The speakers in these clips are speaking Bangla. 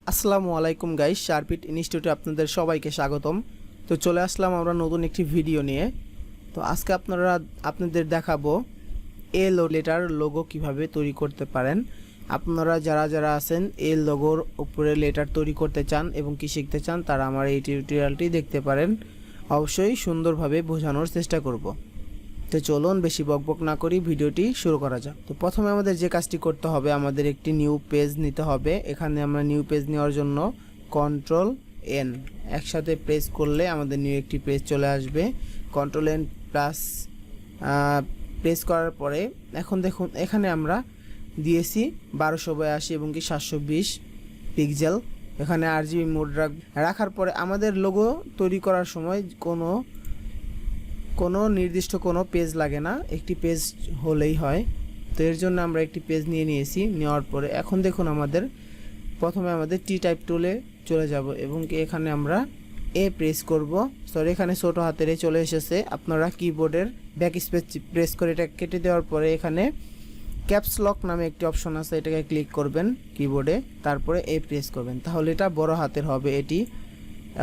আসসালামু আলাইকুম গাইস, শারপিট ইনস্টিটিউটে আপনাদের সবাইকে স্বাগতম। তো চলে আসলাম আমরা নতুন একটি ভিডিও নিয়ে। তো আজকে আপনাদের দেখাবো লেটার লোগো কিভাবে তৈরি করতে পারেন। আপনারা যারা আছেন এই লোগোর উপরে লেটার তৈরি করতে চান এবং কি শিখতে চান, তারা আমার এই টিউটোরিয়ালটি দেখতে পারেন। অবশ্যই সুন্দরভাবে বোঝানোর চেষ্টা করব। তো চলুন বেশি বকবক না করি, ভিডিওটি শুরু করা যাক। তো প্রথমে আমাদের যে কাজটি করতে হবে, আমাদের একটি নিউ পেজ নিতে হবে। এখানে আমরা নিউ পেজ নেওয়ার জন্য কন্ট্রোল এন একসাথে প্রেস করলে আমাদের নিউ একটি পেজ চলে আসবে। কন্ট্রোল এন প্লাস প্রেস করার পরে এখন দেখুন এখানে আমরা দিয়েছি 1282 এবং কি 720 পিক্সেল। এখানে RGB মোড রাখার পরে আমাদের লোগো তৈরি করার সময় কোনো নির্দিষ্ট কোনো পেজ লাগে না, একটি পেজ হলেই হয়। তো এর জন্য আমরা একটি পেজ নিয়েছি। নেওয়ার পরে এখন দেখুন প্রথমে আমাদের টি টাইপ টুলে চলে যাব এবং এখানে আমরা প্রেস করব। সরি, এখানে ছোট হাতের চলে এসেছে। আপনারা কিবোর্ডের ব্যাক স্পেস প্রেস করে এটা কেটে দেওয়ার পরে এখানে ক্যাপস লক নামে একটি অপশন আছে, এটাকে ক্লিক করবেন কিবোর্ডে, তারপরে প্রেস করবেন, তাহলে এটা বড় হাতের হবে এটি।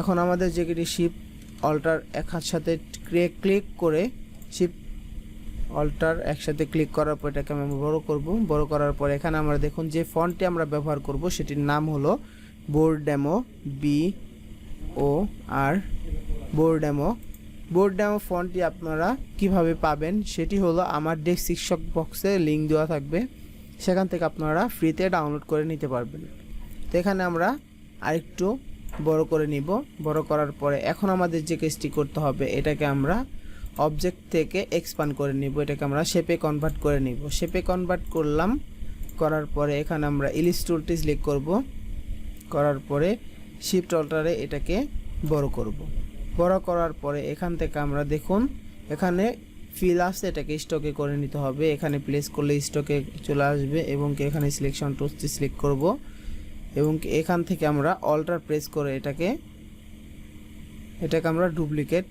এখন আমাদের যেটি শিফট অল্টার একসাথে ক্লিক করে শিফট অল্টার একসাথে ক্লিক করার পর এটাকে আমরা বড় করার পর এখানে আমরা দেখুন যে ফন্টটি আমরা ব্যবহার করব সেটির নাম হলো বোর্ডডেমো, BOR বোর্ডডেমো। বোর্ডডেমো ফন্টটি আপনারা কিভাবে পাবেন সেটি হলো আমার ডেসক্রিপশন বক্সে লিঙ্ক দেওয়া থাকবে, সেখান থেকে আপনারা ফ্রিতে ডাউনলোড করে নিতে পারবেন। তো এখানে আমরা আরেকটু বড় করে নিব। বড় করার পরে এখন আমাদের যে কাজটি করতে হবে, এটাকে আমরা অবজেক্ট থেকে এক্সপ্যান্ড করে নিব, এটাকে আমরা শেপে কনভার্ট করে নিব। শেপে কনভার্ট করার পরে এখানে আমরা ইলিস্ট্রেটরটি সিলেক্ট করব। করার পরে শিফট অল্টারে এটাকে বড় করব। বড় করার পরে এখান থেকে আমরা দেখুন এখানে ফিল আছে, এটাকে স্টকে করে নিতে হবে। এখানে প্লেস করলে স্টকে চলে আসবে এবং এখানে সিলেকশন টুলসটি সিলেক্ট করব এবং এখান থেকে আমরা অল্টার প্রেস করে এটাকে আমরা ডুপ্লিকেট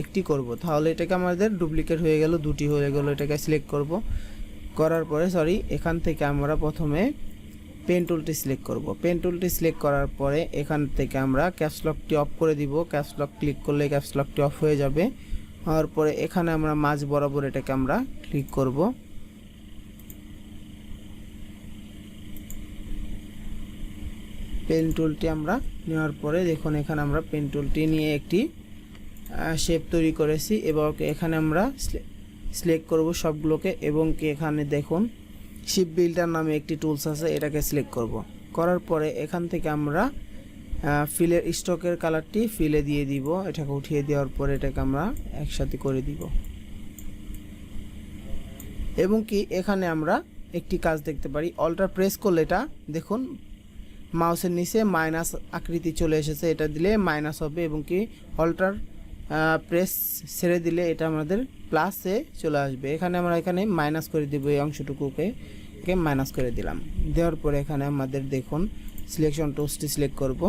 একটি করব, তাহলে এটাকে আমাদের ডুপ্লিকেট হয়ে গেল, দুটি হয়ে গেল। এটাকে সিলেক্ট করব। করার পরে এখান থেকে আমরা প্রথমে পেন টুলটি সিলেক্ট করব। পেন টুলটি সিলেক্ট করার পরে এখান থেকে আমরা ক্যাপস লকটি অফ করে দিব। ক্যাপস লক ক্লিক করলে ক্যাপস লকটি অফ হয়ে যাবে। হওয়ার পরে এখানে আমরা মাঝ বরাবর এটাকে আমরা ক্লিক করব। পেন টুলটি আমরা নেওয়ার পরে দেখুন এখানে আমরা পেন টুলটি নিয়ে একটি শেপ তৈরি করেছি এবং এখানে আমরা সিলেক্ট করব সবগুলোকে এবং এখানে দেখুন শিপ বিল্ডার নামে একটি টুলস আছে, এটাকে সিলেক্ট করব। করার পরে এখান থেকে আমরা ফিলের স্টকের কালারটি ফিলে দিয়ে দিব। এটাকে উঠিয়ে দেওয়ার পরে এটাকে আমরা একসাথে করে দিব এবং এখানে আমরা একটি কাজ দেখতে পারি, অল্টার প্রেস করলে এটা দেখুন মাউসের নিচে মাইনাস আকৃতি চলে এসেছে, এটা দিলে মাইনাস হবে এবং অল্টার প্রেস ছেড়ে দিলে এটা আমাদের প্লাসে চলে আসবে। এখানে মাইনাস করে দেব, এই অংশটুকুকে মাইনাস করে দিলাম। দেওয়ার পরে এখানে আমাদের দেখুন সিলেকশন টুলসটি সিলেক্ট করব।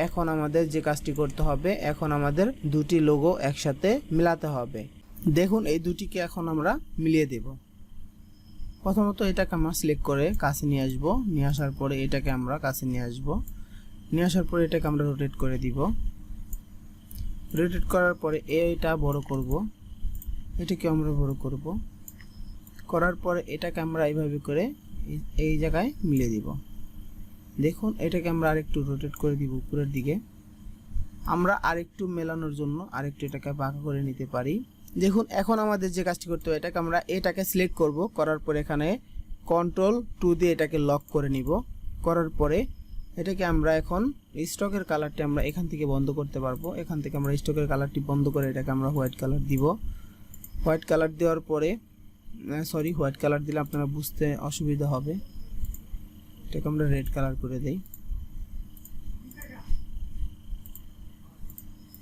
এখন আমাদের যে কাজটি করতে হবে, এখন আমাদের দুটি লোগো একসাথে মিলাতে হবে। দেখুন এই দুটিকে এখন আমরা মিলিয়ে দেব। প্রথমত এটাকে আমরা সিলেক্ট করে কাছে নিয়ে আসব। নিয়ে আসার পরে এটাকে আমরা কাছে নিয়ে আসব। নিয়ে আসার পরে এটাকে আমরা রোটেট করে দিব। রোটেট করার পরে এটা বড় করব, এটাকে আমরা বড় করব। করার পরে এটাকে আমরা এইভাবে করে এই জায়গায় মিলিয়ে দিব। দেখুন এটাকে আমরা আরেকটু রোটেট করে দিব উপরের দিকে। আমরা আরেকটু মেলানোর জন্য আরেকটু এটাকে বাঁকা করে নিতে পারি। দেখুন এখন আমাদের যে কাজটি করতে হবে, এটাকে সিলেক্ট করব। করার পরে এখানে কন্ট্রোল 2 দিয়ে এটাকে লক করে নিব। করার পরে এটাকে আমরা এখন স্টকের কালারটি আমরা এখান থেকে বন্ধ করতে পারবো। এখান থেকে আমরা স্টকের কালারটি বন্ধ করে এটাকে আমরা হোয়াইট কালার দিব। হোয়াইট কালার দেওয়ার পরে হোয়াইট কালার দিলে আপনারা বুঝতে অসুবিধা হবে, এটাকে আমরা রেড কালার করে দেই।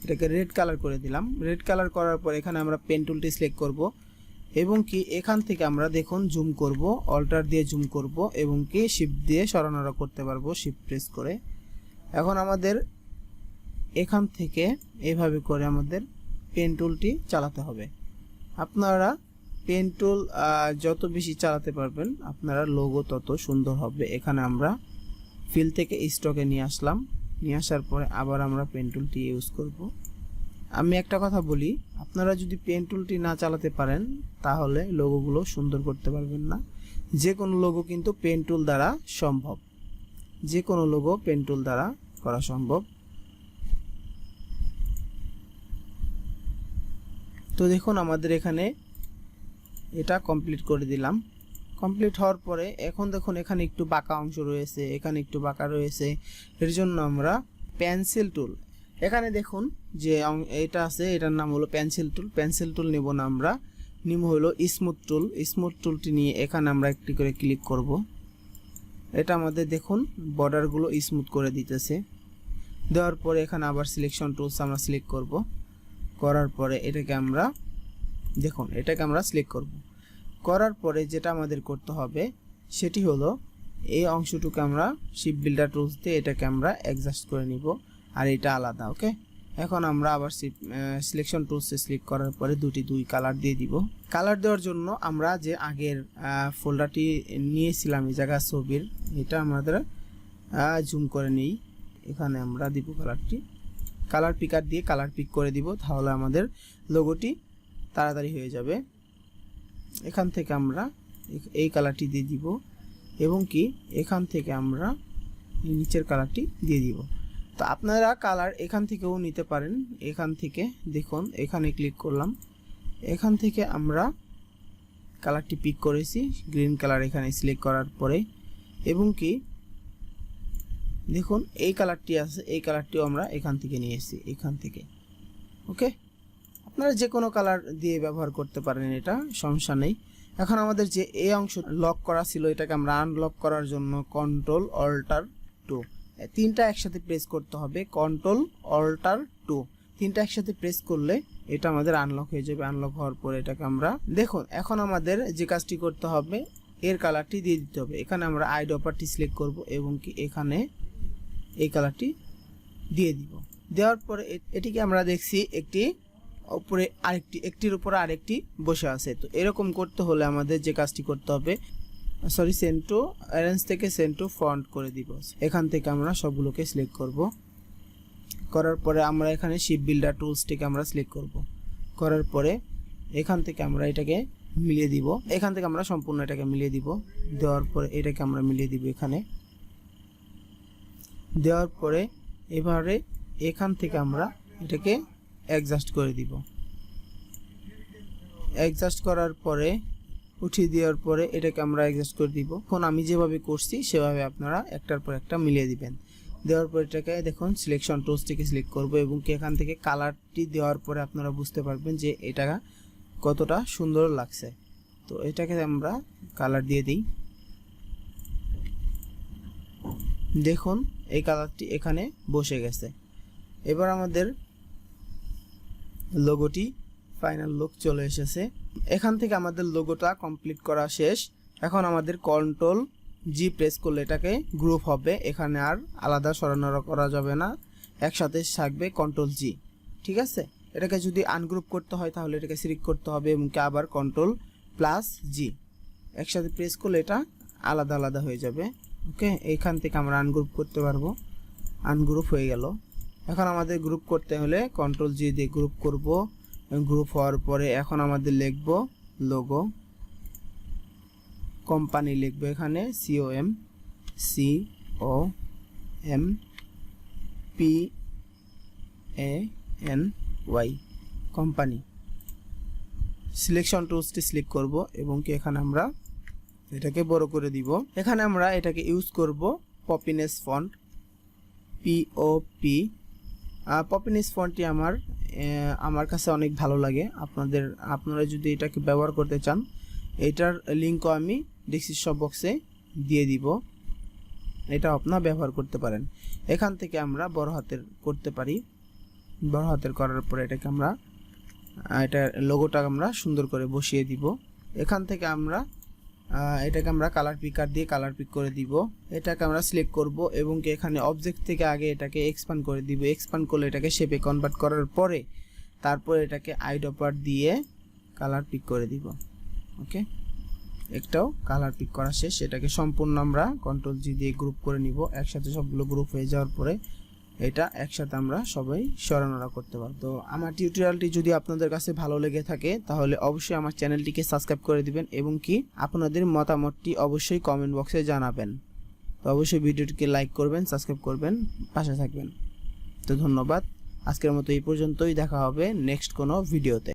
এটাকে রেড কালার করে দিলাম। রেড কালার করার পর এখানে আমরা পেন টুলটি সিলেক্ট করব এবং এখান থেকে আমরা দেখুন জুম করব, অল্টার দিয়ে জুম করব এবং শিফট দিয়ে সরানোরা করতে পারবো শিফট প্রেস করে। এখন আমাদের এখান থেকে এইভাবে করে আমাদের পেন টুলটি চালাতে হবে। আপনারা পেন টুল যত বেশি চালাতে পারবেন আপনারা লোগো তত সুন্দর হবে। এখানে আমরা ফিল থেকে স্টকে নিয়ে আসলাম, নিয়ে আসার পরে আবার আমরা পেন টুলটি ইউজ করব। আমি একটা কথা বলি, আপনারা যদি পেন টুলটি না চালাতে পারেন তাহলে লোগোগুলো সুন্দর করতে পারবেন না। যে কোনো লোগো কিন্তু পেন টুল দ্বারা সম্ভব, যে কোনো লোগো পেন টুল দ্বারা করা সম্ভব। তো দেখুন আমাদের এখানে এটা কমপ্লিট করে দিলাম। কমপ্লিট হওয়ার পরে এখন দেখুন এখানে একটু বাঁকা অংশ রয়েছে, এখানে একটু বাঁকা রয়েছে, এর জন্য আমরা পেন্সিল টুল, এখানে দেখুন যে এটা আছে, এটার নাম হলো পেন্সিল টুল। পেন্সিল টুল নেব না, আমরা নিব হলো স্মুথ টুল। স্মুথ টুলটি নিয়ে এখানে আমরা একটি করে ক্লিক করব। এটা আমাদের দেখুন বর্ডারগুলো স্মুথ করে দিতেছে। দেওয়ার পরে এখানে আবার সিলেকশন টুলস আমরা সিলেক্ট করব। করার পরে এটাকে আমরা দেখুন এটাকে আমরা সিলেক্ট করব। করার পরে যেটা আমাদের করতে হবে সেটি হলো এই অংশটুকু আমরা শিপ বিল্ডার টুলস দিয়ে এটাকে আমরা অ্যাডজাস্ট করে নিব, আর এটা আলাদা। ওকে, এখন আমরা আবার সিলেকশন টুলসে সিলেক্ট করার পরে দুই কালার দিয়ে দিব। কালার দেওয়ার জন্য আমরা যে আগের ফোল্ডারটি নিয়েছিলাম এই জায়গা ছবির, এটা আমাদের জুম করে নিই। এখানে আমরা দিব কালারটি, কালার পিকার দিয়ে কালার পিক করে দিব, তাহলে আমাদের লোগোটি তাড়াতাড়ি হয়ে যাবে। এখান থেকে আমরা এই কালারটি দিয়ে দিব এবং কি এখান থেকে আমরা নিচের কালারটি দিয়ে দিব। তো আপনারা কালার এখান থেকেও নিতে পারেন। এখান থেকে দেখুন এখানে ক্লিক করলাম, এখান থেকে আমরা কালারটি পিক করেছি গ্রিন কালার, এখানে সিলেক্ট করার পরে এবং কি দেখুন এই কালারটি আছে, এই কালারটিও আমরা এখান থেকে নিয়ে এসেছি, এখান থেকে। ওকে, আপনারা যে কোনো কালার দিয়ে ব্যবহার করতে পারেন, এটা সমস্যা নেই। এখন আমাদের যে এই অংশ লক করা ছিল এটাকে আমরা আনলক করার জন্য কন্ট্রোল অল্টার 2 তিনটা একসাথে প্রেস করতে হবে। কন্ট্রোল অল্টার 2 তিনটা একসাথে প্রেস করলে এটা আমাদের আনলক হয়ে যাবে। আনলক হওয়ার পরে এটাকে আমরা দেখুন এখন আমাদের যে কাজটি করতে হবে এর কালারটি দিয়ে দিতে হবে। এখানে আমরা আইড অপারটি সিলেক্ট করব এবং কি এখানে এই কালারটি দিয়ে দিব। দেওয়ার পরে এটিকে আমরা দেখছি একটি উপরে আরেকটি, একটির উপরে আরেকটি বসে আছে। তো এরকম করতে হলে আমাদের যে কাজটি করতে হবে, সরি সেন্ড টু অ্যারেঞ্জ থেকে সেন্ড টু ফ্রন্ট করে দিব। এখান থেকে আমরা সবগুলোকে সিলেক্ট করব। করার পরে আমরা এখানে শিপ বিল্ডার টুলসটিকে আমরা সিলেক্ট করব। করার পরে এখান থেকে আমরা এটাকে মিলিয়ে দিব, এখান থেকে আমরা সম্পূর্ণ এটাকে মিলিয়ে দিব। দেওয়ার পরে এটাকে আমরা মিলিয়ে দিব এখানে। দেওয়ার পরে এবারে এখান থেকে আমরা এটাকে অ্যাডজাস্ট করে দিব। অ্যাডজাস্ট করার পরে উঠিয়ে দেওয়ার পরে এটাকে আমরা অ্যাডজাস্ট করে দিব। এখন আমি যেভাবে করছি সেভাবে আপনারা একটার পর একটা মিলিয়ে দিবেন। দেওয়ার পর এটাকে দেখুন সিলেকশন টুলসটিকে সিলেক্ট করব এবং কি এখান থেকে কালারটি দেওয়ার পরে আপনারা বুঝতে পারবেন যে এটা কতটা সুন্দর লাগছে। তো এটাকে আমরা কালার দিয়ে দিই। দেখুন এই কালারটি এখানে বসে গেছে। এবার আমাদের লোগোটি ফাইনাল লুক চলে এসেছে। এখান থেকে আমাদের লোগোটা কমপ্লিট করা শেষ। এখন আমাদের কন্ট্রোল জি প্রেস করলে এটাকে গ্রুপ হবে, এখানে আর আলাদা সরানো করা যাবে না, একসাথে থাকবে কন্ট্রোল জি। ঠিক আছে, এটাকে যদি আনগ্রুপ করতে হয় তাহলে এটাকে সিলেক্ট করতে হবে এবং কি আবার কন্ট্রোল প্লাস জি একসাথে প্রেস করলে এটা আলাদা আলাদা হয়ে যাবে। ওকে, এইখান থেকে আমরা আনগ্রুপ করতে পারবো। আনগ্রুপ হয়ে গেল। এখন আমাদের গ্রুপ করতে হলে কন্ট্রোল জি দিয়ে গ্রুপ করব। গ্রুপ হওয়ার পরে এখন আমাদের লিখব লোগো, কোম্পানি লিখব এখানে COMPANY কোম্পানি। সিলেকশন টুলসটি সিলেক্ট করব এবং কি এখানে আমরা এটাকে বড় করে দিব। এখানে আমরা এটাকে ইউজ করব পপিনেস ফন্ট, POP। পপিনেস ফন্টটি আমার কাছে অনেক ভালো লাগে। আপনারা যদি এটাকে ব্যবহার করতে চান এটার লিঙ্কও আমি ডেসক্রিপশন বক্সে দিয়ে দিব, এটা আপনারা ব্যবহার করতে পারেন। এখান থেকে আমরা বড় হাতের করতে পারি। বড় হাতের করার পরে এটাকে আমরা এটার লোগোটা আমরা সুন্দর করে বসিয়ে দিব। এখান থেকে আমরা এটাকে আমরা কালার পিকার দিয়ে কালার পিক করে দিব। এটাকে আমরা সিলেক্ট করব এবং এখানে অবজেক্ট থেকে আগে এটাকে এক্সপ্যান্ড করে দিব। এক্সপ্যান্ড করলে এটাকে শেপে কনভার্ট করার পরে তারপর এটাকে আইড্রপার দিয়ে কালার পিক করে দিব। ওকে, একটাও কালার পিক করা শেষ। এটাকে সম্পূর্ণ আমরা কন্ট্রোল জি দিয়ে গ্রুপ করে নিব। একসাথে সবগুলো গ্রুপ হয়ে যাওয়ার পরে এটা একসাথে আমরা সবাই সরানোরা করতে পারব। তো আমার টিউটোরিয়ালটি যদি আপনাদের কাছে ভালো লেগে থাকে তাহলে অবশ্যই আমার চ্যানেলটিকে সাবস্ক্রাইব করে দিবেন এবং কি আপনাদের মতামতটি অবশ্যই কমেন্ট বক্সে জানাবেন। তো অবশ্যই ভিডিওটিকে লাইক করবেন, সাবস্ক্রাইব করবেন, পাশে থাকবেন। তো ধন্যবাদ। আজকের মতো এই পর্যন্তই, দেখা হবে নেক্সট কোনো ভিডিওতে।